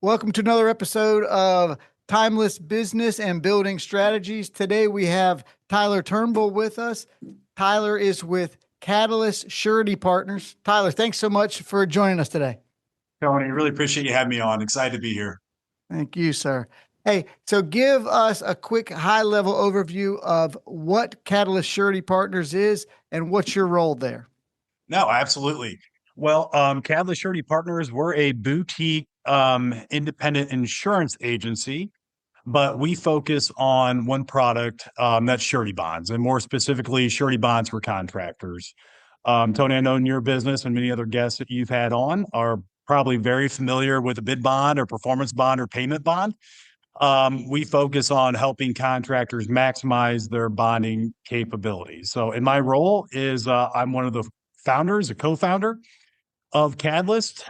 Welcome to another episode of Timeless Business and Building Strategies. Today we have Tyler Turnbull with us. Tyler is with Catalyst Surety Partners. Tyler, thanks so much for joining us today. Tony, really appreciate you having me on. Excited to be here. Thank you, sir. Hey, so give us a quick high-level overview of what Catalyst Surety Partners is and what's your role there. No, absolutely. Well, Catalyst Surety Partners, we're a boutique independent insurance agency, but we focus on one product, that's surety bonds, and more specifically, surety bonds for contractors. Tony, I know in your business and many other guests that you've had on are probably very familiar with a bid bond or performance bond or payment bond. We focus on helping contractors maximize their bonding capabilities. So in my role is I'm one of the founders, a co-founder of Catalyst.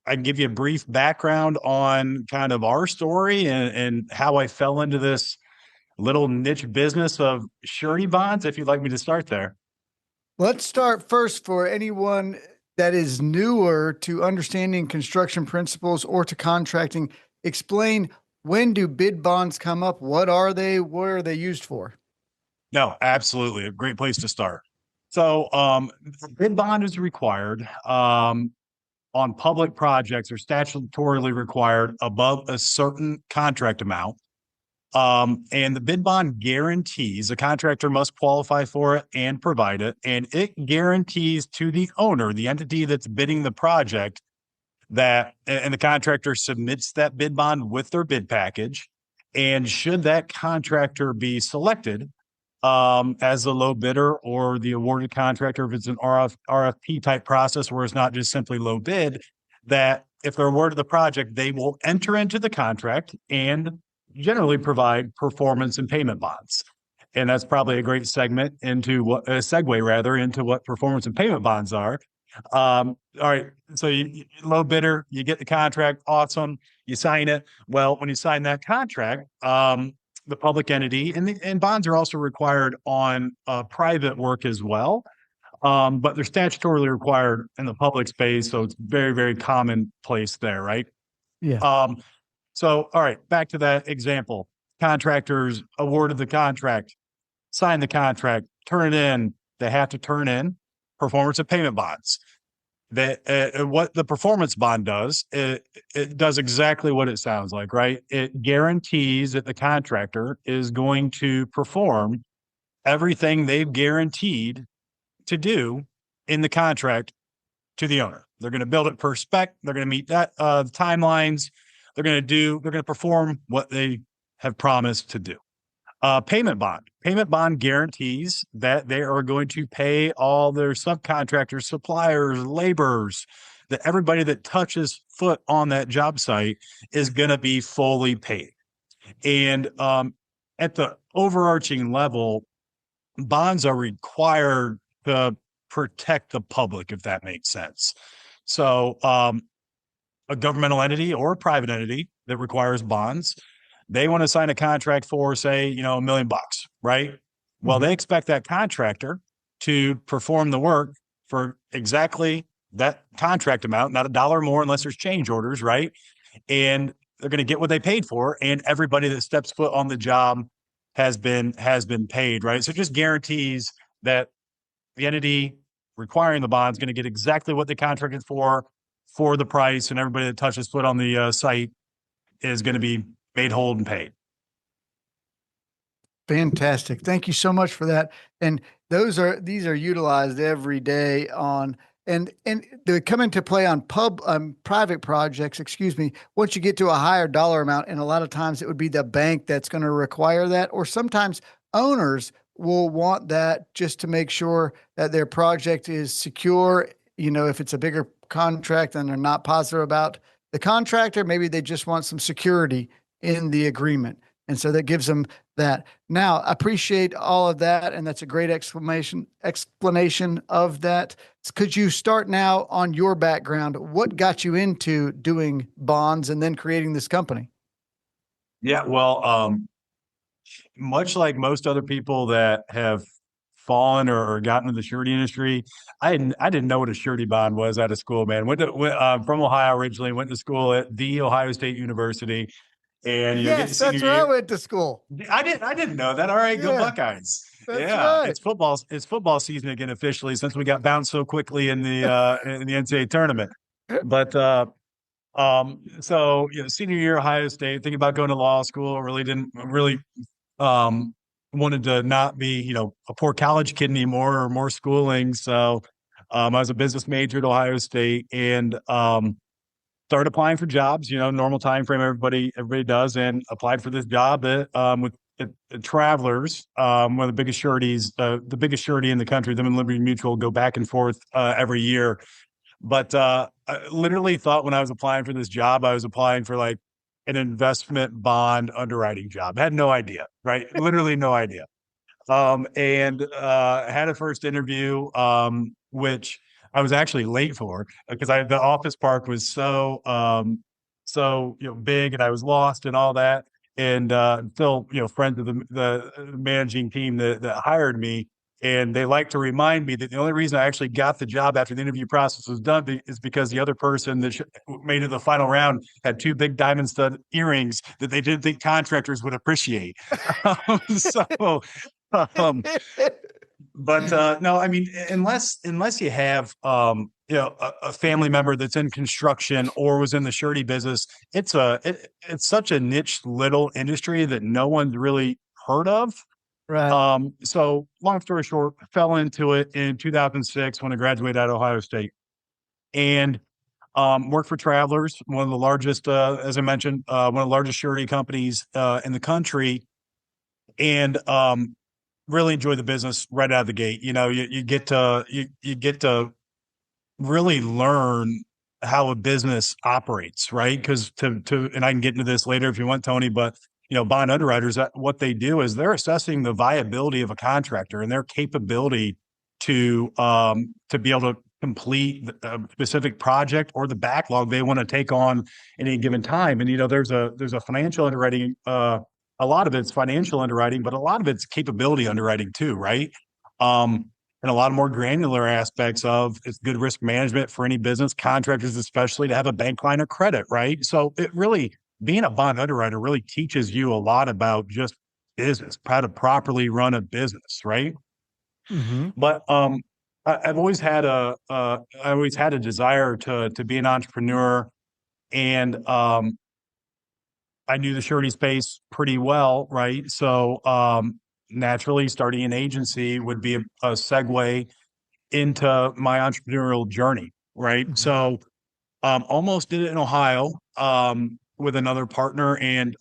I can give you a brief background on kind of our story and how I fell into this little niche business of surety bonds, if you'd like me to start there. Let's start first for anyone that is newer to understanding construction principles or to contracting. Explain, when do bid bonds come up? What are they? What are they used for? No, absolutely. A great place to start. So, the bid bond is required on public projects or statutorily required above a certain contract amount. And the bid bond guarantees the contractor must qualify for it and provide it. And it guarantees to the owner, the entity that's bidding the project, and the contractor submits that bid bond with their bid package. And should that contractor be selected as the low bidder or the awarded contractor, if it's an RFP type process where it's not just simply low bid, that if they're awarded the project, they will enter into the contract and generally provide performance and payment bonds. And that's probably a great segment into what a segue rather into what performance and payment bonds are. All right. So you low bidder, you get the contract. Awesome. You sign it. Well, when you sign that contract, the public entity and bonds are also required on private work as well. But they're statutorily required in the public space. So it's very, very commonplace there, right? Yeah. So, all right, back to that example. Contractors awarded the contract, sign the contract, turn it in. They have to turn in performance and payment bonds. What the performance bond does, it does exactly what it sounds like, right? It guarantees that the contractor is going to perform everything they've guaranteed to do in the contract to the owner. They're going to build it per spec. They're going to meet that timelines. They're going to perform what they have promised to do. Payment bond. Payment bond guarantees that they are going to pay all their subcontractors, suppliers, laborers, that everybody that touches foot on that job site is going to be fully paid. And at the overarching level, bonds are required to protect the public, if that makes sense. So a governmental entity or a private entity that requires bonds, they want to sign a contract for, say, $1 million, right? Well, they expect that contractor to perform the work for exactly that contract amount, not a dollar more unless there's change orders, right? And they're going to get what they paid for, and everybody that steps foot on the job has been paid, right? So it just guarantees that the entity requiring the bond is going to get exactly what they contracted for the price, and everybody that touches foot on the site is going to be made whole and paid. Fantastic. Thank you so much for that. And these are utilized every day and they come into play on private projects, excuse me, once you get to a higher dollar amount. And a lot of times it would be the bank that's going to require that, or sometimes owners will want that just to make sure that their project is secure. If it's a bigger contract and they're not positive about the contractor, maybe they just want some security in the agreement. And so that gives them that. Now, I appreciate all of that, and that's a great explanation of that. Could you start now on your background? What got you into doing bonds and then creating this company? Yeah, well, much like most other people that have fallen or gotten into the surety industry, I didn't know what a surety bond was out of school, man. From Ohio originally, went to school at the Ohio State University, and getting Yes, senior that's where I year. went to school. I didn't know that. All right, go Yeah, Buckeyes. that's Yeah, right. it's football season again officially since we got bounced so quickly in the NCAA tournament. But so senior year Ohio State, thinking about going to law school, really um wanted to not be, a poor college kid anymore or more schooling. So I was a business major at Ohio State and started applying for jobs, normal time frame everybody does, and applied for this job at Travelers, one of the biggest sureties, the biggest surety in the country. Them and Liberty Mutual go back and forth every year. But I literally thought when I was applying for this job, I was applying for like an investment bond underwriting job. Had no idea, right? Literally no idea. And had a first interview, which I was actually late for because the office park was so big, and I was lost and all that. And still friends of the managing team that hired me, and they like to remind me that the only reason I actually got the job after the interview process was done is because the other person that made it to the final round had two big diamond stud earrings that they didn't think contractors would appreciate. So um, but no, I mean, unless you have a family member that's in construction or was in the surety business, it's such a niche little industry that no one's really heard of. Right. So long story short, fell into it in 2006 when I graduated out of Ohio State, and worked for Travelers, one of the largest, as I mentioned, one of the largest surety companies in the country, and really enjoy the business right out of the gate. You get to really learn how a business operates, right? Because and I can get into this later if you want, Tony, but bond underwriters, what they do is they're assessing the viability of a contractor and their capability to be able to complete a specific project or the backlog they want to take on at any given time. And there's a financial underwriting, a lot of it's financial underwriting, but a lot of it's capability underwriting too, right? And a lot of more granular aspects of it's good risk management for any business, contractors especially, to have a bank line of credit, right? So it really, being a bond underwriter really teaches you a lot about just business, how to properly run a business, right? Hmm. But I've always had a desire to be an entrepreneur, and I knew the surety space pretty well, right? So naturally, starting an agency would be a segue into my entrepreneurial journey, right? Hmm. So almost did it in Ohio with another partner, and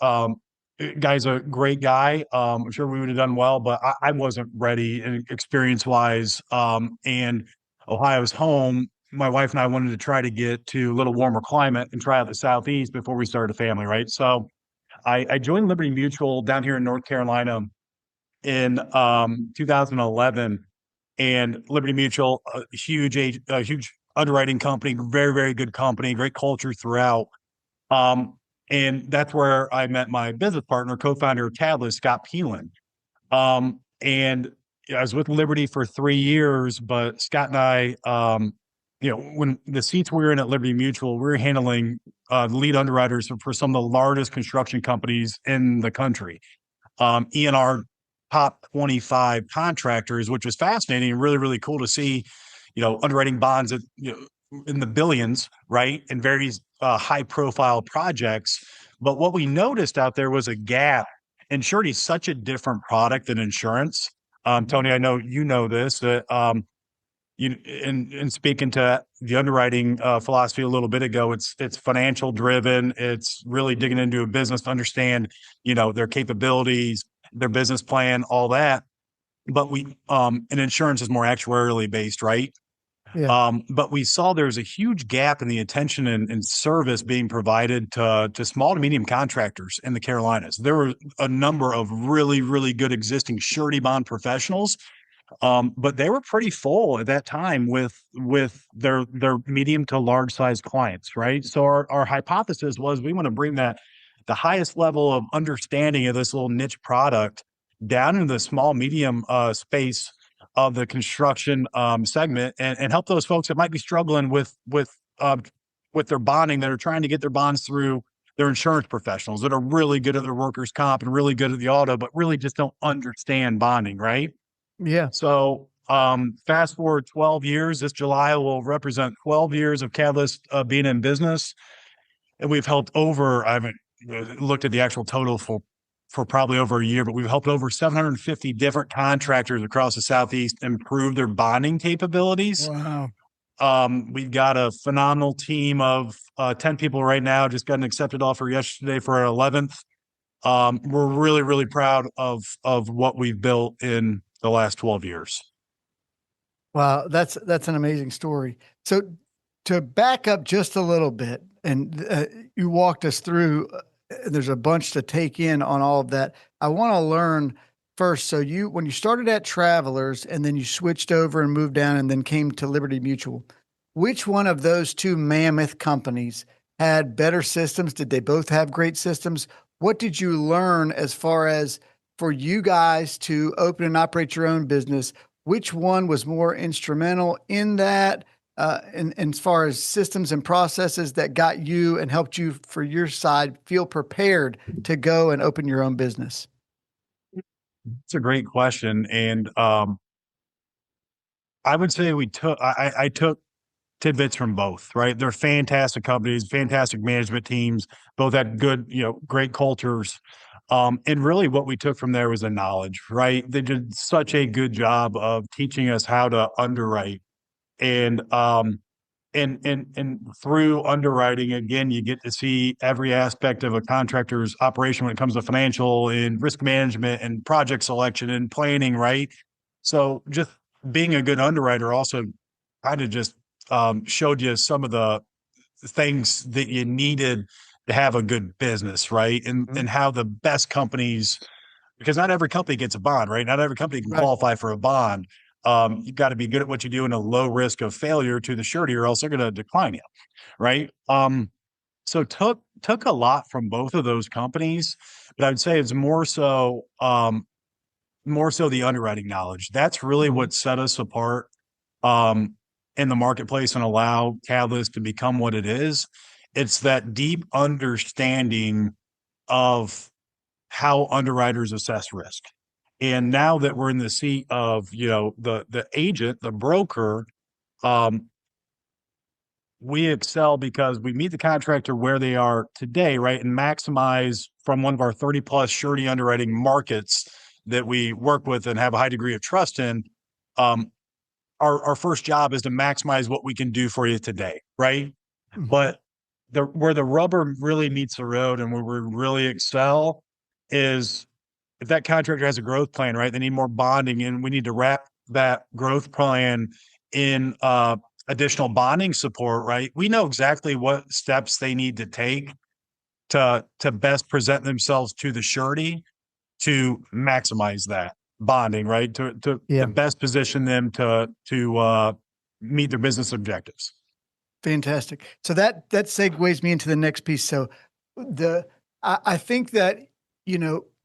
guy's a great guy. I'm sure we would have done well, but I wasn't ready experience wise. And Ohio's home. My wife and I wanted to try to get to a little warmer climate and try out the Southeast before we started a family, right? So I joined Liberty Mutual down here in North Carolina in 2011, and Liberty Mutual, a huge underwriting company, very, very good company, great culture throughout. Um, and that's where I met my business partner, co-founder of Catalyst, Scott Peelan. And I was with Liberty for 3 years, but Scott and I, when the seats we were in at Liberty Mutual, we were handling the lead underwriters for some of the largest construction companies in the country. ENR top 25 contractors, which was fascinating and really, really cool to see, underwriting bonds at, in the billions, right? And very high profile projects. But what we noticed out there was a gap. And surety is such a different product than insurance. Tony, I know you know this, that in speaking to the underwriting philosophy a little bit ago, it's financial driven. It's really digging into a business to understand, their capabilities, their business plan, all that. But and insurance is more actuarially based, right? Yeah. But we saw there was a huge gap in the attention and service being provided to small to medium contractors in the Carolinas. There were a number of really, really good existing surety bond professionals, but they were pretty full at that time with their medium to large size clients, right? So our hypothesis was we want to bring the highest level of understanding of this little niche product down into the small medium space of the construction segment, and help those folks that might be struggling with their bonding, that are trying to get their bonds through their insurance professionals that are really good at their workers' comp and really good at the auto, but really just don't understand bonding, right? Yeah. So fast forward 12 years, this July will represent 12 years of Catalyst being in business. And we've helped over, I haven't looked at the actual total for probably over a year, but we've helped over 750 different contractors across the Southeast improve their bonding capabilities. Wow. We've got a phenomenal team of 10 people right now, just got an accepted offer yesterday for our 11th. We're really, really proud of what we've built in the last 12 years. Wow, that's an amazing story. So to back up just a little bit, and you walked us through. There's a bunch to take in on all of that. I want to learn first. So when you started at Travelers, and then you switched over and moved down, and then came to Liberty Mutual, which one of those two mammoth companies had better systems? Did they both have great systems? What did you learn as far as for you guys to open and operate your own business? Which one was more instrumental in that, and as far as systems and processes that got you and helped you for your side feel prepared to go and open your own business? It's a great question. And I would say I took tidbits from both, right? They're fantastic companies, fantastic management teams, both had good, great cultures. And really what we took from there was the knowledge, right? They did such a good job of teaching us how to underwrite. And and through underwriting, again, you get to see every aspect of a contractor's operation when it comes to financial and risk management and project selection and planning, right? So just being a good underwriter also kind of just showed you some of the things that you needed to have a good business, right? And how the best companies, because not every company gets a bond, right? Not every company can Right. qualify for a bond. You've got to be good at what you do and a low risk of failure to the surety, or else they're going to decline you, right? So took a lot from both of those companies, but I would say it's more so the underwriting knowledge. That's really Mhm. what set us apart um, in the marketplace and allow Catalyst to become what it is. It's that deep understanding of how underwriters assess risk. And now that we're in the seat of, the agent, the broker, um, we excel because we meet the contractor where they are today, right? And maximize from one of our 30 plus surety underwriting markets that we work with and have a high degree of trust in. Um, our first job is to maximize what we can do for you today, right? Mhm. But where the rubber really meets the road and where we really excel is if that contractor has a growth plan, right? They need more bonding, and we need to wrap that growth plan in additional bonding support, right? We know exactly what steps they need to take to best present themselves to the surety to maximize that bonding, right? To Yeah. best position them to meet their business objectives. Fantastic. So that segues me into the next piece. So the I think that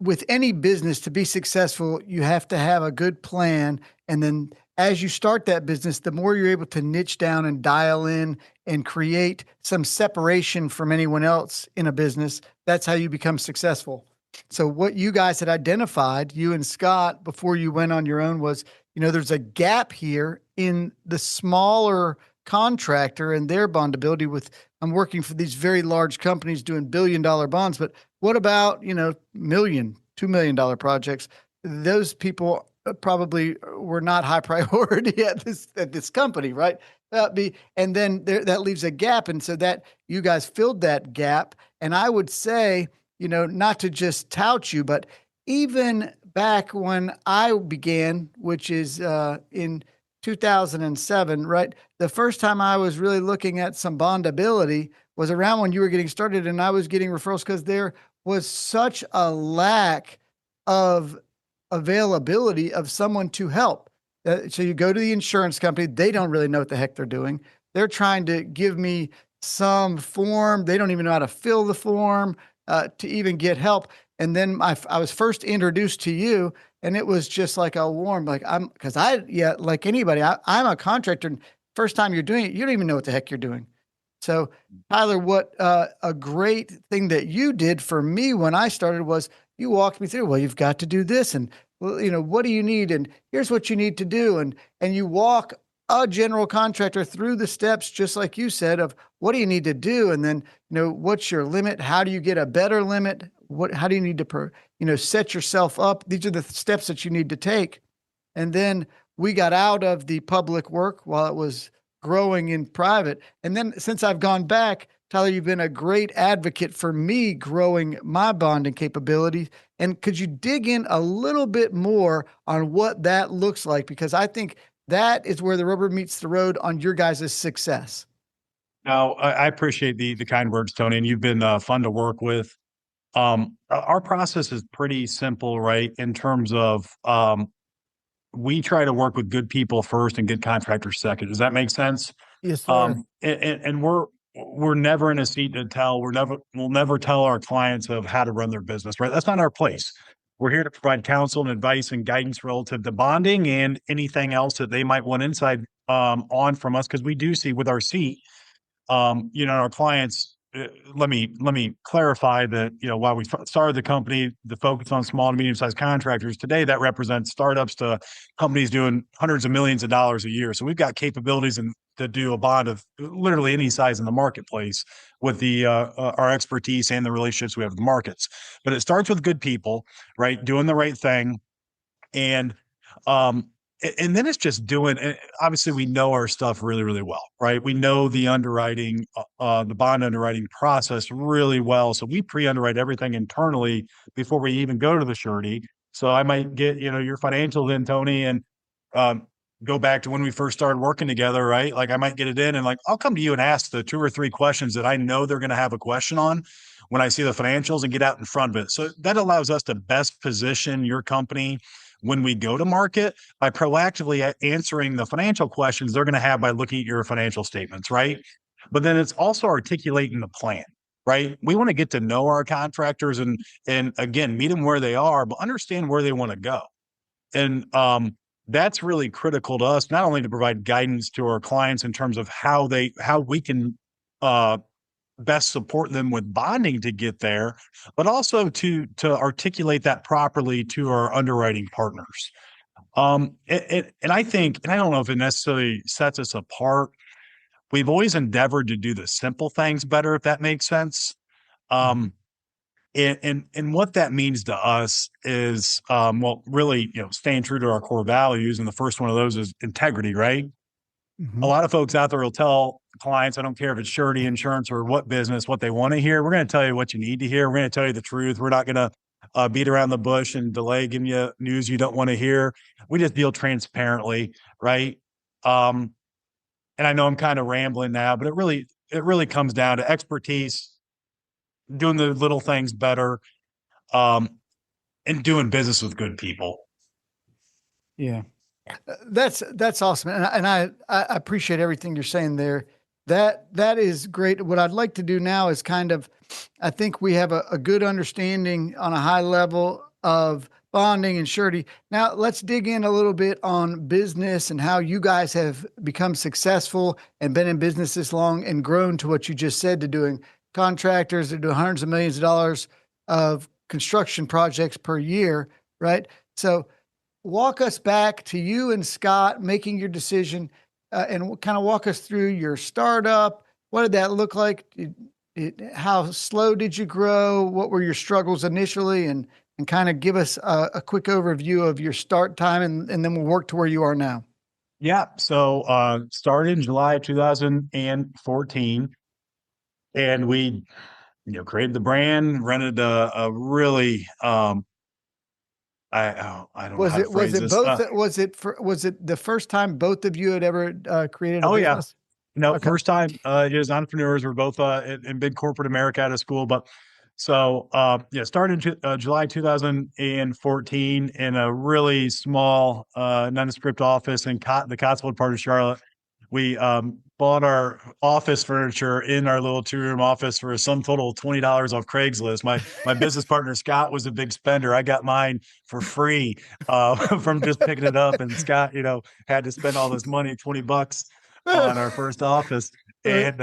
with any business to be successful, you have to have a good plan, and then as you start that business, the more you're able to niche down and dial in and create some separation from anyone else in a business, that's how you become successful. So what you guys had identified, you and Scott, before you went on your own, was there's a gap here in the smaller contractor and their bondability. With I'm working for these very large companies doing $1 billion bonds, but what about million, $2 million projects? Those people probably were not high priority at this company, right? And then that leaves a gap, and so that you guys filled that gap. And I would say, not to just tout you, but even back when I began, which is in 2007, right? The first time I was really looking at some bondability was around when you were getting started, and I was getting referrals because there was such a lack of availability of someone to help. So you go to the insurance company, they don't really know what the heck they're doing. They're trying to give me some form. They don't even know how to fill the form to even get help. And then I was first introduced to you, and it was just like a warm, like because yeah, like anybody, I'm a contractor. And first time you're doing it, you don't even know what the heck you're doing. So, Tyler, what a great thing that you did for me when I started was you walked me through, well, you've got to do this, and well, what do you need? And here's what you need to do. And you walk a general contractor through the steps, just like you said, of what do you need to do? And then, what's your limit? How do you get a better limit? How do you need to, set yourself up? These are the steps that you need to take. And then we got out of the public work while it was growing in private. And then since I've gone back, Tyler, you've been a great advocate for me growing my bonding capability. And could you dig in a little bit more on what that looks like? Because I think that is where the rubber meets the road on your guys' success. Now, I appreciate the kind words, Tony, and you've been fun to work with. Our process is pretty simple, right? In terms of we try to work with good people first and good contractors second. Does that make sense? Yes, sir. And we're never in a seat to tell. We'll never tell our clients of how to run their business, right? That's not our place. We're here to provide counsel and advice and guidance relative to bonding and anything else that they might want insight on from us, because we do see with our seat our clients, let me clarify that, while we started the company, the focus on small to medium sized contractors, today that represents startups to companies doing hundreds of millions of dollars a year. So we've got capabilities to do a bond of literally any size in the marketplace with the our expertise and the relationships we have with the markets. But it starts with good people, right? Doing the right thing. And um and then it's just doing, obviously we know our stuff really, really well, right? We know the underwriting, the bond underwriting process really well. So we pre-underwrite everything internally before we even go to the surety. So I might get, your financials in, Tony, and um, go back to when we first started working together, right? Like I might get it in and like, I'll come to you and ask the 2 or 3 questions that I know they're going to have a question on when I see the financials and get out in front of it. So that allows us to best position your company when we go to market by proactively answering the financial questions they're going to have by looking at your financial statements, right? But then it's also articulating the plan, right? We want to get to know our contractors and again, meet them where they are, but understand where they want to go. And that's really critical to us, not only to provide guidance to our clients in terms of how we can uh, best support them with bonding to get there, but also to articulate that properly to our underwriting partners. And I think, and I don't know if it necessarily sets us apart. We've always endeavored to do the simple things better, if that makes sense. Mhm. Um, and what that means to us is, well, really, staying true to our core values. And the first one of those is integrity, right? A Mhm. lot of folks out there will tell clients, I don't care if it's surety, insurance, or what business, what they want to hear. We're going to tell you what you need to hear. We're going to tell you the truth. We're not going to beat around the bush and delay giving you news you don't want to hear. We just deal transparently, right? Um, and I know I'm kind of rambling now, but it really comes down to expertise, doing the little things better, um, and doing business with good people. Yeah. That's awesome, and I appreciate everything you're saying there. That is great. What I'd like to do now is kind of, I think we have a good understanding on a high level of bonding and surety. Now let's dig in a little bit on business and how you guys have become successful and been in business this long and grown to what you just said, to doing contractors that do hundreds of millions of dollars of construction projects per year, right? So walk us back to you and Scott making your decision, and kind of walk us through your startup. What did that look like? How slow did you grow? What were your struggles initially? And kind of give us a quick overview of your start time, and then we'll work to where you are now. Yeah. So started in July 2014, and we created the brand, rented a really I don't know Was how to it was phrase it this. both? Was it the first time both of you had ever created a Oh yeah, business? no, Okay. first time as entrepreneurs. We're both in big corporate America out of school, but so yeah, started in July 2014 in a really small nondescript office in the Cotswold part of Charlotte. we bought our office furniture in our little 2-room office for a sum total of $20 off Craigslist. My business partner Scott was a big spender. I got mine for free from just picking it up, and Scott, had to spend all this money, $20 on our first office. Right.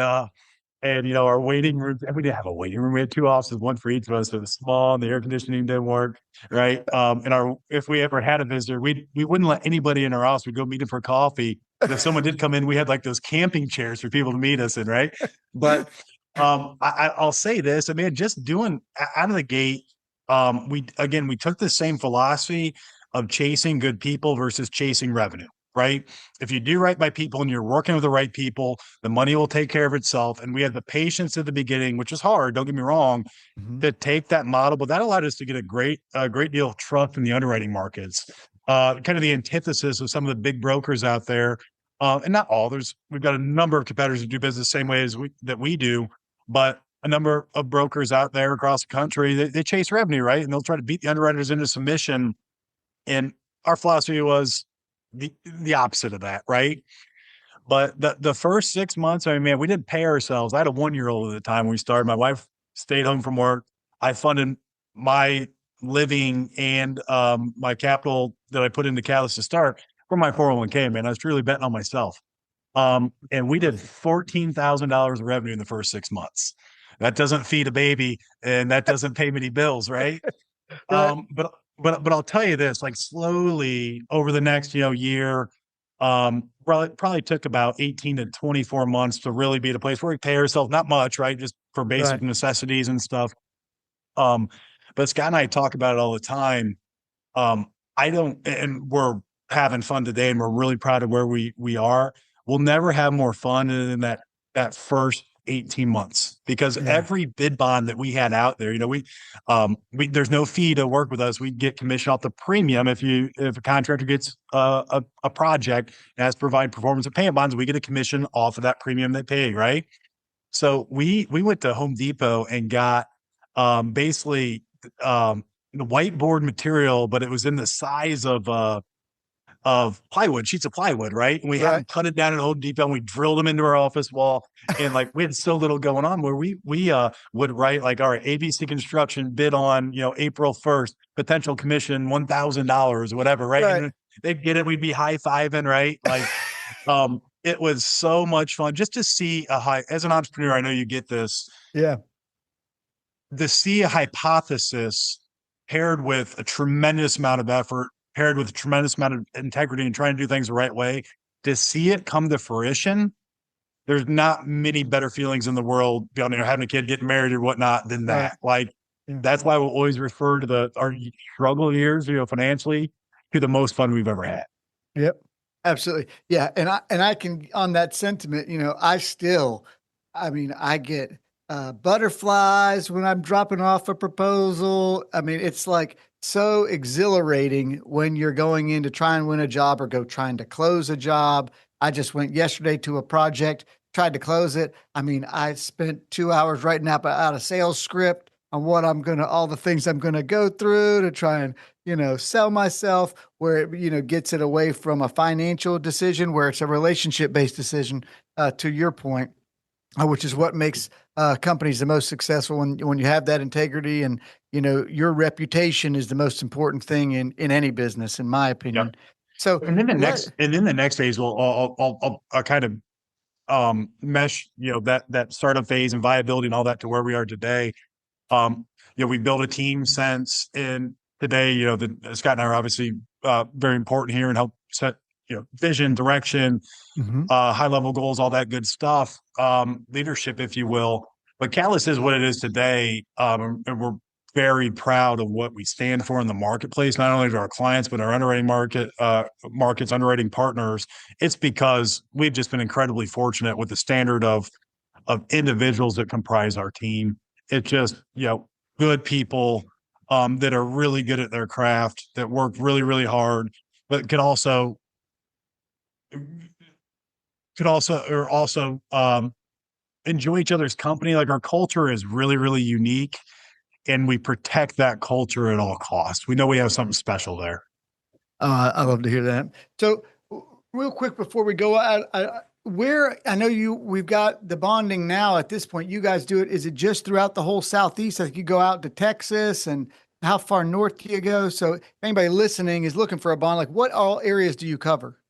And our waiting room, and we didn't have a waiting room. We had two offices, one for each of us. So it was small, and the air conditioning didn't work, right? And if we ever had a visitor, we wouldn't let anybody in our house. We'd go meet them for coffee. But if someone did come in, we had like those camping chairs for people to meet us in, right? But I'll say this. I mean, just doing out of the gate, we took the same philosophy of chasing good people versus chasing revenue, right? If you do right by people and you're working with the right people, the money will take care of itself. And we had the patience at the beginning, which is hard, don't get me wrong, Mhm. to take that model, but that allowed us to get a great deal of trust in the underwriting markets. Kind of the antithesis of some of the big brokers out there. And not all, we've got a number of competitors who do business the same way as we do, but a number of brokers out there across the country, they chase revenue, right? And they'll try to beat the underwriters into submission. And our philosophy was the opposite of that, right? But the first 6 months, I mean, man, we didn't pay ourselves. I had a 1-year-old at the time when we started. My wife stayed home from work. I funded my living and my capital that I put into Catalyst to start for my 401k, man. I was truly betting on myself. And we did $14,000 of revenue in the first 6 months. That doesn't feed a baby and that doesn't pay many bills, right? Right. But I'll tell you this, like slowly over the next year, probably took about 18 to 24 months to really be at a place where we pay ourselves not much, right? Just for basic Right. necessities and stuff. Um, but Scott and I talk about it all the time. I don't, and we're having fun today, and we're really proud of where we are. We'll never have more fun than that first 18 months, because Yeah. every bid bond that we had out there, we there's no fee to work with us. We get commission off the premium. If a contractor gets a project and has to provide performance and payment bonds, we get a commission off of that premium they pay, right? So we went to Home Depot and got basically the whiteboard material, but it was in the size of plywood, sheets of plywood, right? And we had Right. them cut it down at Home Depot and we drilled them into our office wall. And like we had so little going on where we would write like, all right, ABC Construction bid on, April 1st, potential commission $1,000, whatever, right? Right. And they'd get it, we'd be high-fiving, right? Like it was so much fun just to see as an entrepreneur, I know you get this, Yeah. to see a hypothesis paired with a tremendous amount of effort, paired with a tremendous amount of integrity and trying to do things the right way, to see it come to fruition. There's not many better feelings in the world beyond having a kid, getting married or whatnot than Right. that. Like Yeah. that's why we'll always refer to our struggle years, financially, to the most fun we've ever had. Yep. Absolutely. Yeah. And I can, on that sentiment, I mean, I get butterflies when I'm dropping off a proposal. I mean, it's like so exhilarating when you're going in to try and win a job or go trying to close a job. I just went yesterday to a project, tried to close it. I mean, I spent 2 hours writing out a sales script on all the things I'm gonna go through to try and, sell myself, where it, gets it away from a financial decision where it's a relationship based decision, to your point, which is what makes companies the most successful when you have that integrity, and your reputation is the most important thing in any business, in my Yep. opinion. So And then the next phase, I'll kind of mesh, that startup phase and viability and all that to where we are today. We built a team since, and today, Scott and I are obviously very important here and help set, vision, direction, Mhm. high level goals, all that good stuff, leadership, if you will. But Catalyst is what it is today. And we're very proud of what we stand for in the marketplace, not only to our clients, but our underwriting markets, underwriting partners. It's because we've just been incredibly fortunate with the standard of individuals that comprise our team. It's just, good people that are really good at their craft, that work really, really hard, but could also enjoy each other's company. Like our culture is really, really unique, and we protect that culture at all costs. We know we have something special there. I love to hear that. So, real quick before we go, where I know we've got the bonding now at this point. You guys do it. Is it just throughout the whole Southeast? Like you go out to Texas, and how far north do you go? So if anybody listening is looking for a bond, like what all areas do you cover?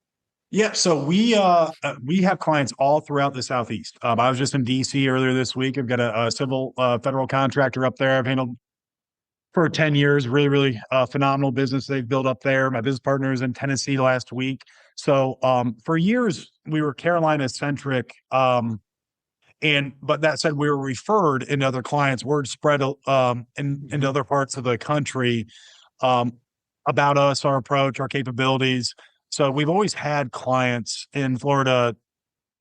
Yeah, so we have clients all throughout the Southeast. I was just in DC earlier this week. I've got a civil federal contractor up there. I've handled for 10 years. Really, really phenomenal business they've built up there. My business partner is in Tennessee last week. So for years we were Carolina centric. But that said, we were referred in other clients. Word spread in other parts of the country um, about us, our approach, our capabilities. So we've always had clients in Florida,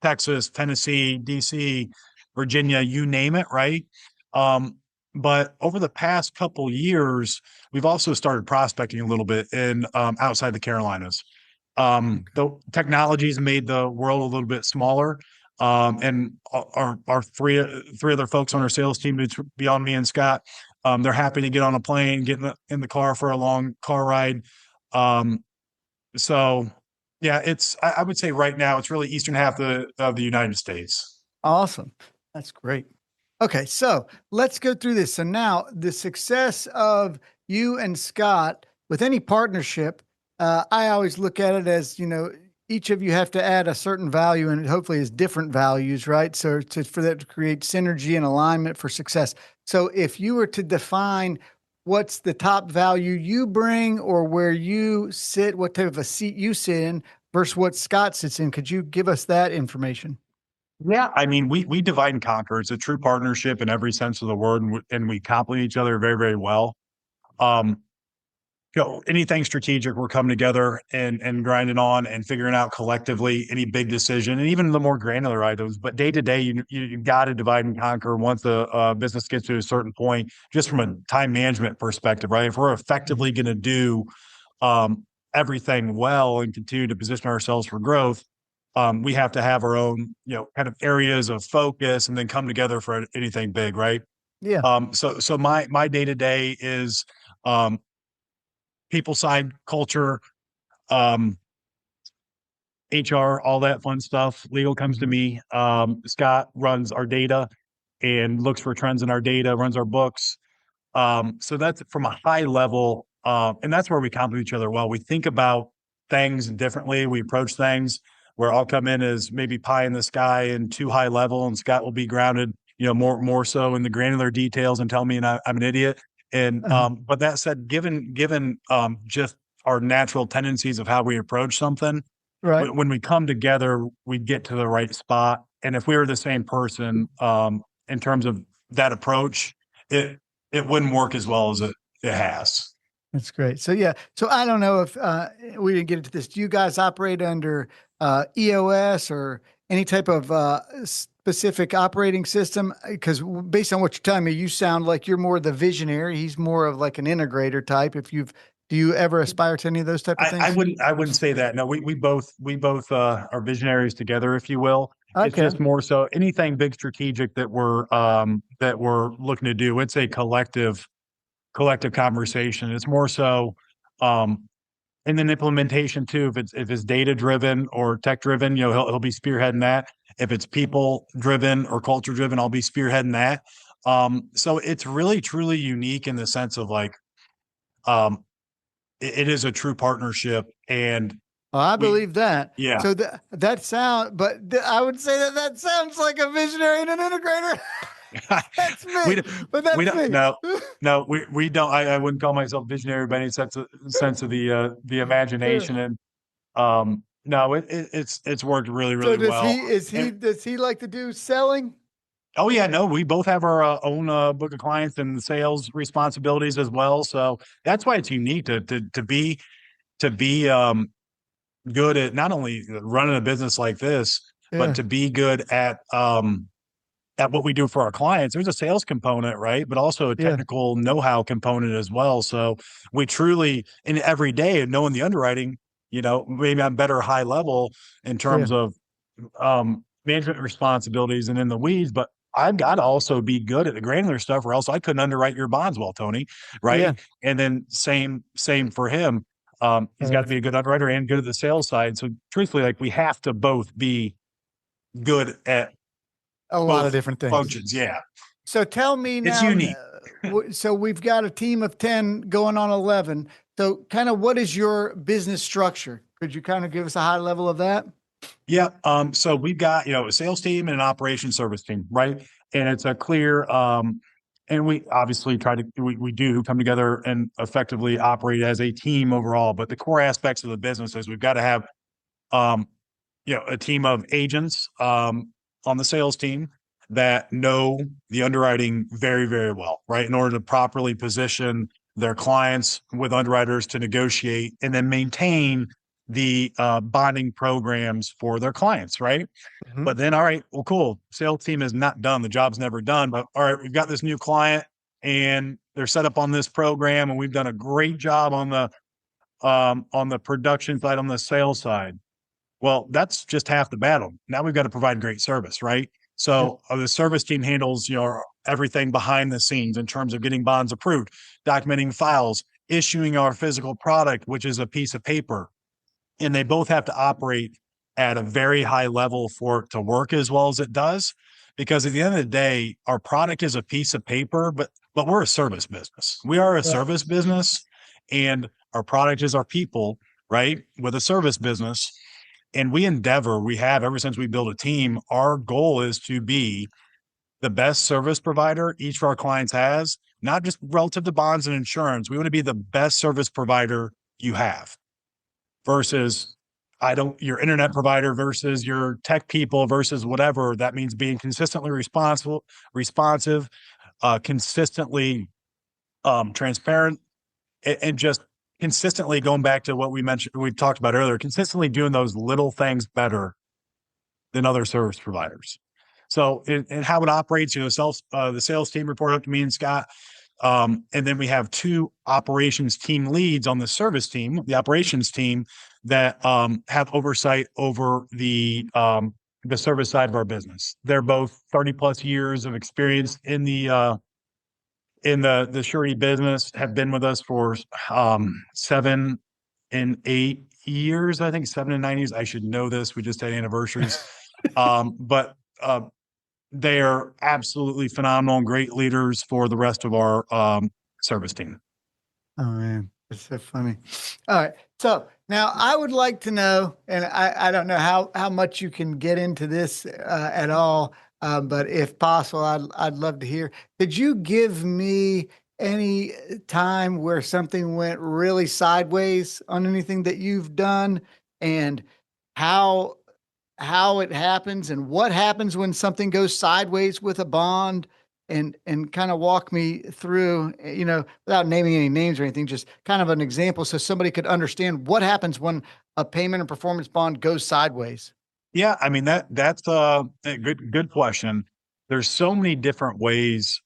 Texas, Tennessee, DC, Virginia, you name it, right? Um, but over the past couple years, we've also started prospecting a little bit in outside the Carolinas. The technology's made the world a little bit smaller. And our three other folks on our sales team, it's beyond me and Scott. They're happy to get on a plane, get in the car for a long car ride. Um, so yeah, I would say right now it's really eastern half of the United States. Awesome. That's great. Okay, so let's go through this. So now the success of you and Scott with any partnership, I always look at it as, each of you have to add a certain value and it hopefully is different values, right? So for that to create synergy and alignment for success. So if you were to define what's the top value you bring or where you sit, what type of a seat you sit in versus what Scott sits in, could you give us that information? Yeah, I mean, we divide and conquer. It's a true partnership in every sense of the word, and we complement each other very, very well. Um, anything strategic, we're coming together and grinding on and figuring out collectively any big decision, and even the more granular items. But day to day, you got to divide and conquer once the business gets to a certain point, just from a time management perspective, right? If we're effectively going to do um, everything well and continue to position ourselves for growth, we have to have our own, kind of areas of focus and then come together for anything big, right? Yeah. So my day to day is um, people side, culture, um, HR, all that fun stuff. Legal comes to Mhm. me. Scott runs our data and looks for trends in our data, runs our books. So that's from a high level, and that's where we complement each other well. We think about things differently. We approach things where I'll come in as maybe pie in the sky and too high level, and Scott will be grounded, more so in the granular details and tell me I'm an idiot. And Uh-huh. but that said, given just our natural tendencies of how we approach something, Right. when we come together, we get to the right spot. And if we were the same person, in terms of that approach, it it wouldn't work as well as it has. That's great. So yeah, so I don't know if we didn't get into this. Do you guys operate under EOS or any type of specific operating system? Because based on what you're telling me, you sound like you're more the visionary. He's more of like an integrator type. Do you ever aspire to any of those type of I things? wouldn't say that. No, we both are visionaries together, if you will. It's Okay. just more so anything big strategic that we're looking to do. It's a collective conversation. It's more so um and then implementation too. If it's data driven or tech driven, he'll be spearheading that. If it's people driven or culture driven, I'll be spearheading that. So it's really truly unique in the sense of like um it is a true partnership and Well, I we believe that. yeah. So that sound, but I would say that sounds like a visionary and an integrator. That's we me, don't but we that's don't me. no we don't I wouldn't call myself visionary by any sense of the imagination. And no, it's worked really, So really well. And does he like to do selling? oh yeah, no, we both have our own book of clients and sales responsibilities as well. So that's why it's unique to be good at not only running a business like this, but Yeah, to be good at what we do for our clients. There's a sales component, right? But also a yeah, technical know-how component as well. So we truly, in every day, knowing the underwriting, maybe I'm better high level in yeah, terms of management responsibilities and in the weeds, but I've got to also be good at the granular stuff, or else I couldn't underwrite your bonds well, Tony. yeah. Right. And then same for him. He's got to That's be a good underwriter and good at the sales side. So truthfully, like we have to both be good at A lot of both different things. functions. Yeah. So tell me It's now, unique. so we've got a team of 10 going on 11. So kind of what is your business structure? Could you kind of give us a high level of that? Yeah. So we've got, a sales team and an operations service team, right? And it's a clear, and we obviously we do come together and effectively operate as a team overall. But the core aspects of the business is we've got to have, um, a team of agents, on the sales team that know the underwriting very, very well, right? In order to properly position their clients with underwriters to negotiate and then maintain the bonding programs for their clients, right? Mhm. But then, all right, well, cool. Sales team is not done. The job's never done. But all right, we've got this new client and they're set up on this program, and we've done a great job on the production side, on the sales side. Well, that's just half the battle. Now we've got to provide great service, right? Yeah. So the service team handles everything behind the scenes in terms of getting bonds approved, documenting files, issuing our physical product, which is a piece of paper, and they both have to operate at a very high level for it to work as well as it does. Because at the end of the day, our product is a piece of paper, but we're a service business. We are a Right. service business, and our product is our people, right? With a service business. And we have ever since we built a team, our goal is to be the best service provider each of our clients has, not just relative to bonds and insurance. We want to be the best service provider you have versus your internet provider versus your tech people versus whatever. That means being consistently responsive, consistently transparent, and just consistently going back to what we talked about earlier, consistently doing those little things better than other service providers. So, and how it operates, the sales team report up to me and Scott. And then we have two operations team leads on the service team, the operations team that have oversight over the service side of our business. They're both 30 plus years of experience in the surety business, have been with us for 7 and 8 years, I think 7 and 9 years. I should know this. We just had anniversaries. But they are absolutely phenomenal and great leaders for the rest of our service team. Oh man, that's so funny. All right. So now I would like to know, and I don't know how much you can get into this at all, but if possible, I'd love to hear. Could you give me any time where something went really sideways on anything that you've done, and how how it happens and what happens when something goes sideways with a bond, and kind of walk me through, without naming any names or anything, just kind of an example so somebody could understand what happens when a payment and performance bond goes sideways. Yeah, I mean that's a good question. There's so many different ways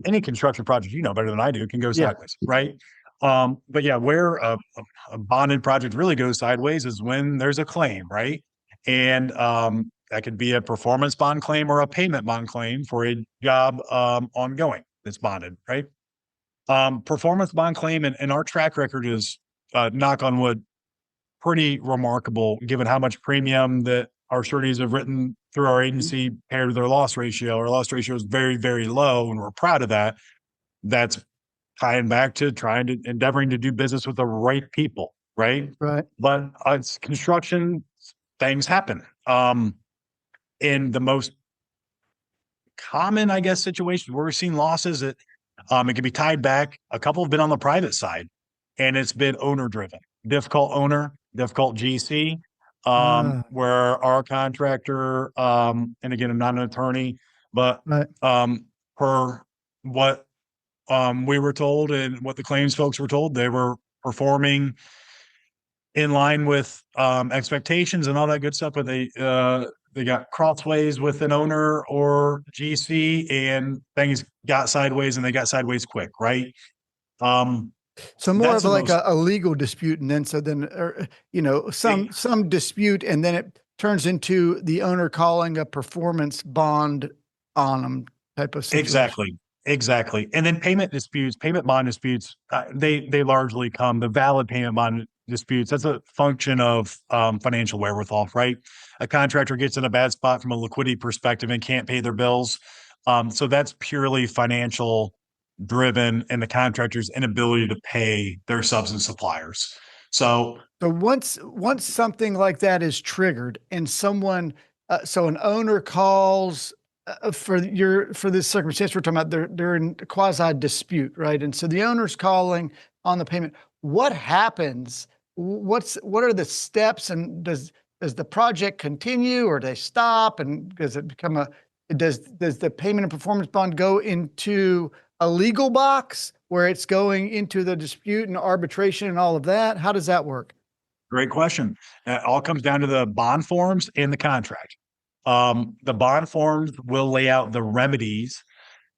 any construction project, better than I do, can go Yeah. sideways, right? But yeah, where a bonded project really goes sideways is when there's a claim, right? And that could be a performance bond claim or a payment bond claim for a job ongoing that's bonded, right? Performance bond claim, and our track record is, knock on wood, pretty remarkable given how much premium that our sureties have written through our agency compared to their loss ratio. Our loss ratio is very, very low, and we're proud of that. That's tying back to endeavoring to do business with the right people, right? Right. But it's construction, things happen. In the most common, I guess, situation where we're seeing losses, it can be tied back. A couple have been on the private side, and it's been owner driven, difficult owner, difficult GC, Uh, where our contractor, and again, I'm not an attorney, but right. per what we were told and what the claims folks were told, they were performing in line with expectations and all that good stuff, but they got crossways with an owner or GC, and things got sideways, and they got sideways quick, right? Um, So more that's of the like most a legal dispute, and then e- some dispute, and then it turns into the owner calling a performance bond on them type of situation. exactly, exactly. And then payment bond disputes, the valid payment bond disputes. That's a function of financial wherewithal, right? A contractor gets in a bad spot from a liquidity perspective and can't pay their bills. So that's purely financial driven and the contractor's inability to pay their subs and suppliers. So So once something like that is triggered and someone, so an owner calls for this circumstance we're talking about, they're in quasi dispute, right? And so the owner's calling on the payment. What happens? What are the steps? And does the project continue or they stop? And does it become does the payment and performance bond go into a legal box where it's going into the dispute and arbitration and all of that? How does that work? great question. It all comes down to the bond forms and the contract. The bond forms will lay out the remedies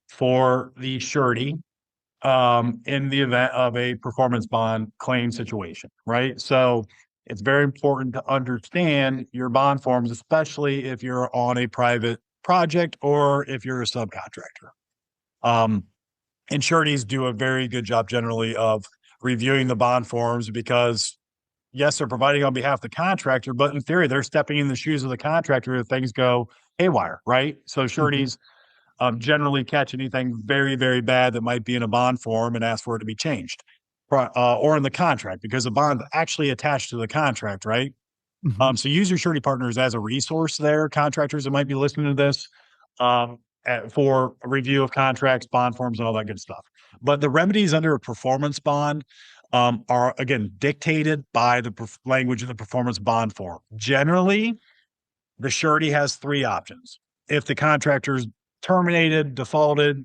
for the surety in the event of a performance bond claim situation, right? So it's very important to understand your bond forms, especially if you're on a private project or if you're a subcontractor. Um, and sureties do a very good job generally of reviewing the bond forms because yes, they're providing on behalf of the contractor, but in theory, they're stepping in the shoes of the contractor if things go haywire, right? So Mhm. sureties generally catch anything very, very bad that might be in a bond form and ask for it to be changed, or in the contract because the bond actually attached to the contract, right? Mhm. So use your surety partners as a resource there, contractors that might be listening to this, for a review of contracts, bond forms, and all that good stuff. But the remedies under a performance bond are again dictated by the language of the performance bond form. Generally, the surety has three options. If the contractor's terminated, defaulted,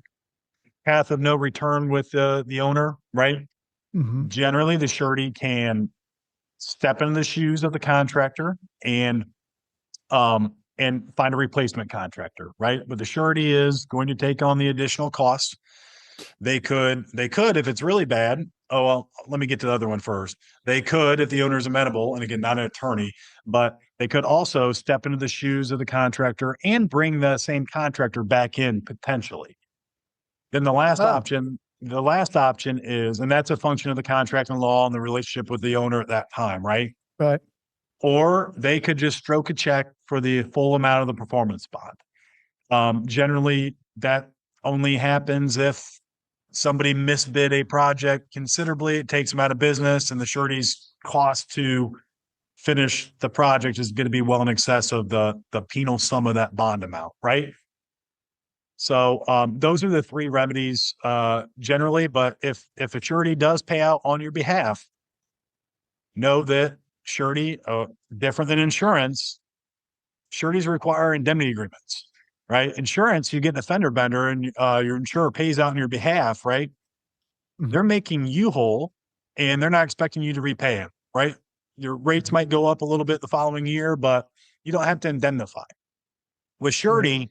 path of no return with the owner, right? Mhm. Generally, the surety can step in the shoes of the contractor and find a replacement contractor, right? But the surety is going to take on the additional costs. They could, if it's really bad. Oh, well, let me get to the other one first. They could, if the owner is amenable, and again, not an attorney, but they could also step into the shoes of the contractor and bring the same contractor back in potentially. Then Oh, the last option is, and that's a function of the contract and law and the relationship with the owner at that time, right? right. Or they could just stroke a check for the full amount of the performance bond. Generally, that only happens if somebody misbid a project considerably. It takes them out of business, and the surety's cost to finish the project is going to be well in excess of the penal sum of that bond amount, right? So those are the three remedies generally. But if a surety does pay out on your behalf, know that surety, different than insurance, sureties require indemnity agreements, right? Insurance, you get an offender bender and your insurer pays out on your behalf, right? They're Mhm. making you whole and they're not expecting you to repay them, right? Your rates might go up a little bit the following year, but you don't have to indemnify. With Right. surety,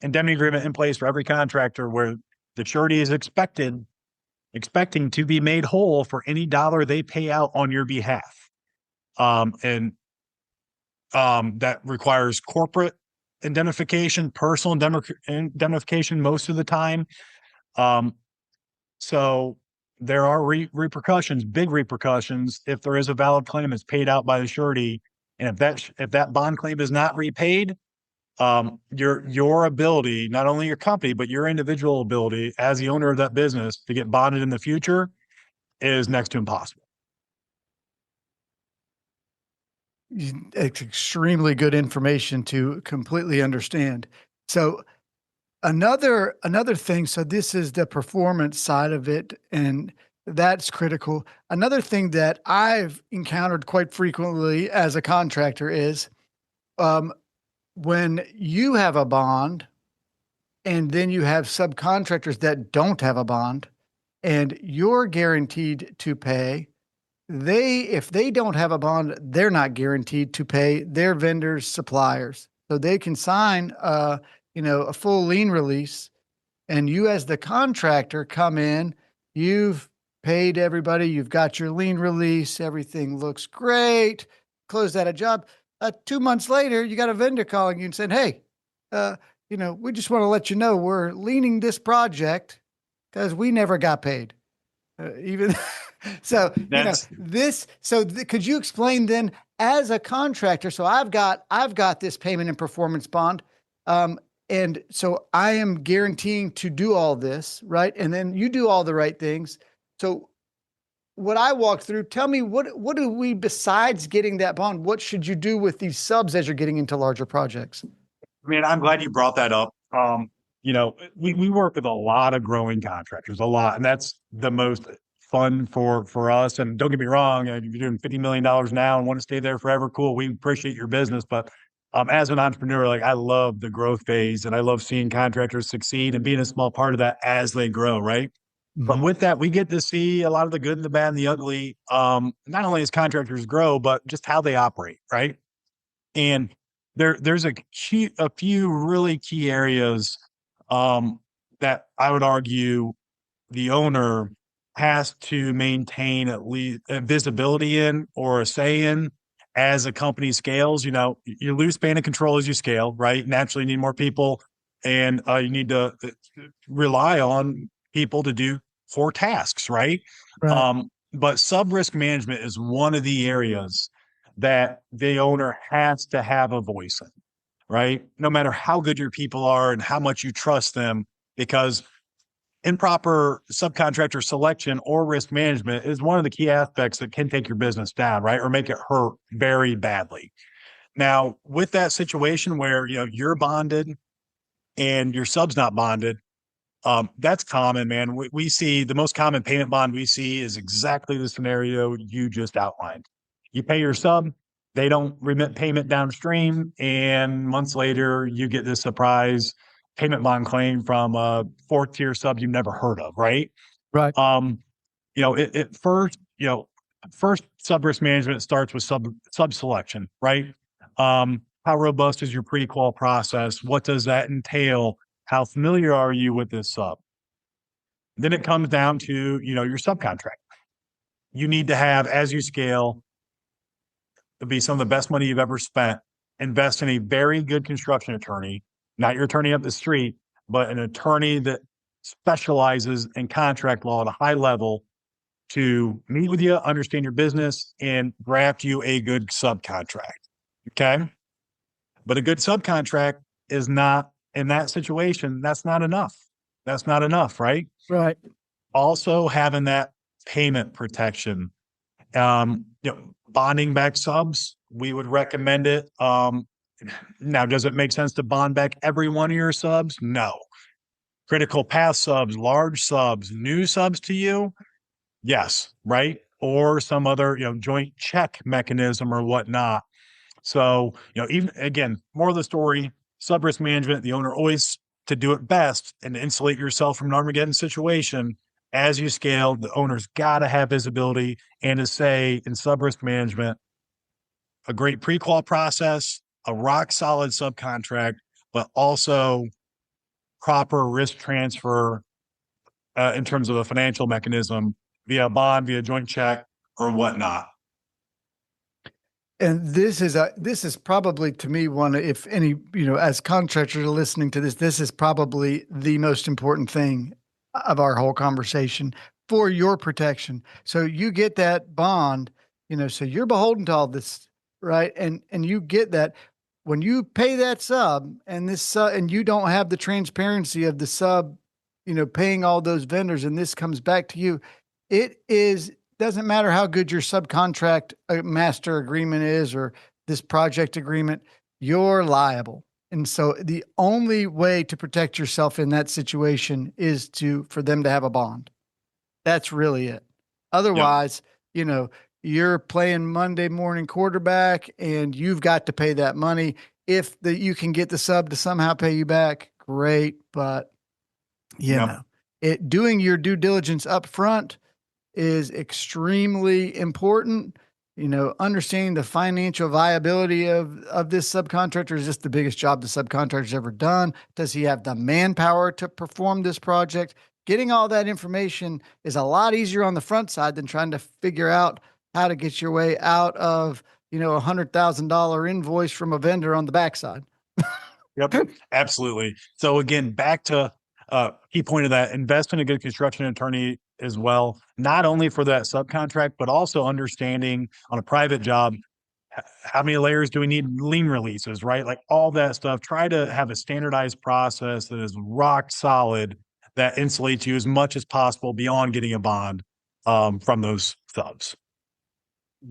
indemnity agreement in place for every contractor where the surety is expecting to be made whole for any dollar they pay out on your behalf. And that requires corporate indemnification, personal indemnification most of the time. Um, so there are repercussions, big repercussions, if there is a valid claim that's paid out by the surety, and if that bond claim is not repaid, your ability, not only your company but your individual ability as the owner of that business to get bonded in the future is next to impossible. It's extremely good information to completely understand. So another thing, so this is the performance side of it, and that's critical. Another thing that I've encountered quite frequently as a contractor is um, when you have a bond and then you have subcontractors that don't have a bond and you're guaranteed to pay. If they don't have a bond, they're not guaranteed to pay their vendors, suppliers. So they can sign a full lien release, and you as the contractor come in, you've paid everybody, you've got your lien release, everything looks great, close out a job. 2 months later, you got a vendor calling you and saying, "Hey, uh, we just want to let you know we're leaning this project because we never got paid." Even So, That's could you explain then as a contractor? So I've got this payment and performance bond. Um, and so I am guaranteeing to do all this, right? And then you do all the right things. So what I walked through, tell me what do we besides getting that bond? What should you do with these subs as you're getting into larger projects? I mean, I'm glad you brought that up. We work with a lot of growing contractors, a lot, and that's the most fun for us. And don't get me wrong, if you're doing $50 million now and want to stay there forever, cool. We appreciate your business, but as an entrepreneur, like I love the growth phase, and I love seeing contractors succeed and being a small part of that as they grow, right? But Mhm. with that, we get to see a lot of the good and the bad and the ugly, not only as contractors grow, but just how they operate, right? And there's a few really key areas um, that I would argue the owner has to maintain at least a visibility in or a say in as a company scales. You lose span of control as you scale, right? Naturally, you need more people, and you need to rely on people to do four tasks, right? Right. But sub risk management is one of the areas that the owner has to have a voice in, right? No matter how good your people are and how much you trust them, because improper subcontractor selection or risk management is one of the key aspects that can take your business down, right? Or make it hurt very badly. Now, with that situation where you're bonded and your sub's not bonded, that's common, man. We see the most common payment bond we see is exactly the scenario you just outlined. You pay your sub, they don't remit payment downstream, and months later you get this surprise payment bond claim from a fourth tier sub you've never heard of, right? Right. Um, first sub risk management starts with sub selection, right? How robust is your pre-qual process? What does that entail? How familiar are you with this sub? Then it comes down to, your subcontract. You need to have, as you scale, to be some of the best money you've ever spent. Invest in a very good construction attorney, not your attorney up the street, but an attorney that specializes in contract law at a high level to meet with you, understand your business, and draft you a good subcontract. Okay. But a good subcontract is not in that situation. That's not enough. That's not enough, right? Right. Also having that payment protection. Bonding back subs, we would recommend it. Now, does it make sense to bond back every one of your subs? No. Critical path subs, large subs, new subs to you? Yes, right? Or some other, joint check mechanism or whatnot. So, even again, more of the story, sub risk management, the owner always to do it best and to insulate yourself from an Armageddon situation. As you scale, the owner's got to have visibility and to say in sub risk management, a great pre-qual process, a rock solid subcontract, but also proper risk transfer in terms of a financial mechanism via bond, via joint check, or whatnot. And this is probably to me one, if any, as contractors are listening to this, this is probably the most important thing of our whole conversation for your protection. So you get that bond, so you're beholden to all this, right? And you get that when you pay that sub and this sub, and you don't have the transparency of the sub, paying all those vendors, and this comes back to you. It is doesn't matter how good your subcontract master agreement is or this project agreement, you're liable. And so the only way to protect yourself in that situation is for them to have a bond. That's really it. Yep. Otherwise, you know, you're playing Monday morning quarterback and you've got to pay that money. If you can get the sub to somehow pay you back, great. But you Yep. know, doing your due diligence up front is extremely important. Understanding the financial viability of this subcontractor. Is this the biggest job the subcontractor's ever done? Does he have the manpower to perform this project? Getting all that information is a lot easier on the front side than trying to figure out how to get your way out of, $100,000 invoice from a vendor on the backside. Yep. Absolutely. So again, back to key point of that, invest in a good construction attorney as well, not only for that subcontract, but also understanding on a private job, how many layers do we need lien releases, right? Like all that stuff. Try to have a standardized process that is rock solid that insulates you as much as possible beyond getting a bond from those subs.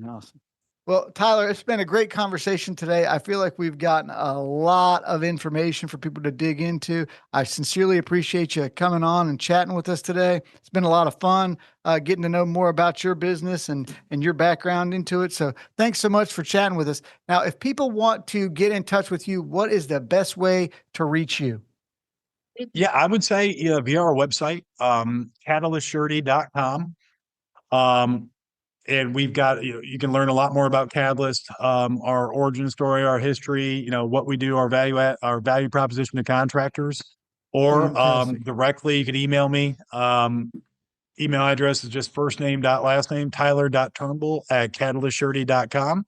Awesome. Well, Tyler, it's been a great conversation today. I feel like we've gotten a lot of information for people to dig into. I sincerely appreciate you coming on and chatting with us today. It's been a lot of fun getting to know more about your business and your background into it. So thanks so much for chatting with us. Now, if people want to get in touch with you, what is the best way to reach you? Yeah, I would say via our website, catalystsurety.com. And we've got, you can learn a lot more about Catalyst, our origin story, our history, what we do, our value proposition to contractors, or Fantastic. directly, you can email me. Email address is just first name dot last name, Tyler.Turnbull at catalystsurety.com.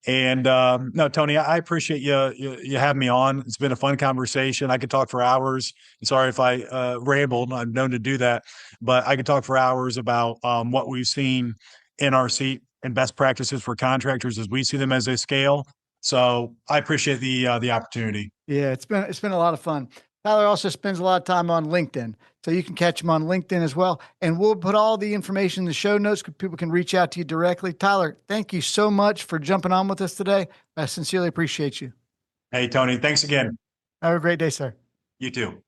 And no, Tony, I appreciate you having me on. It's been a fun conversation. I could talk for hours. Sorry if I rambled. I'm known to do that, but I could talk for hours about what we've seen in our seat and best practices for contractors as we see them as they scale. So I appreciate the opportunity. Yeah, it's been a lot of fun. Tyler also spends a lot of time on LinkedIn, so you can catch him on LinkedIn as well. And we'll put all the information in the show notes so people can reach out to you directly. Tyler, thank you so much for jumping on with us today. I sincerely appreciate you. Hey, Tony, thanks again. Have a great day, sir. You too.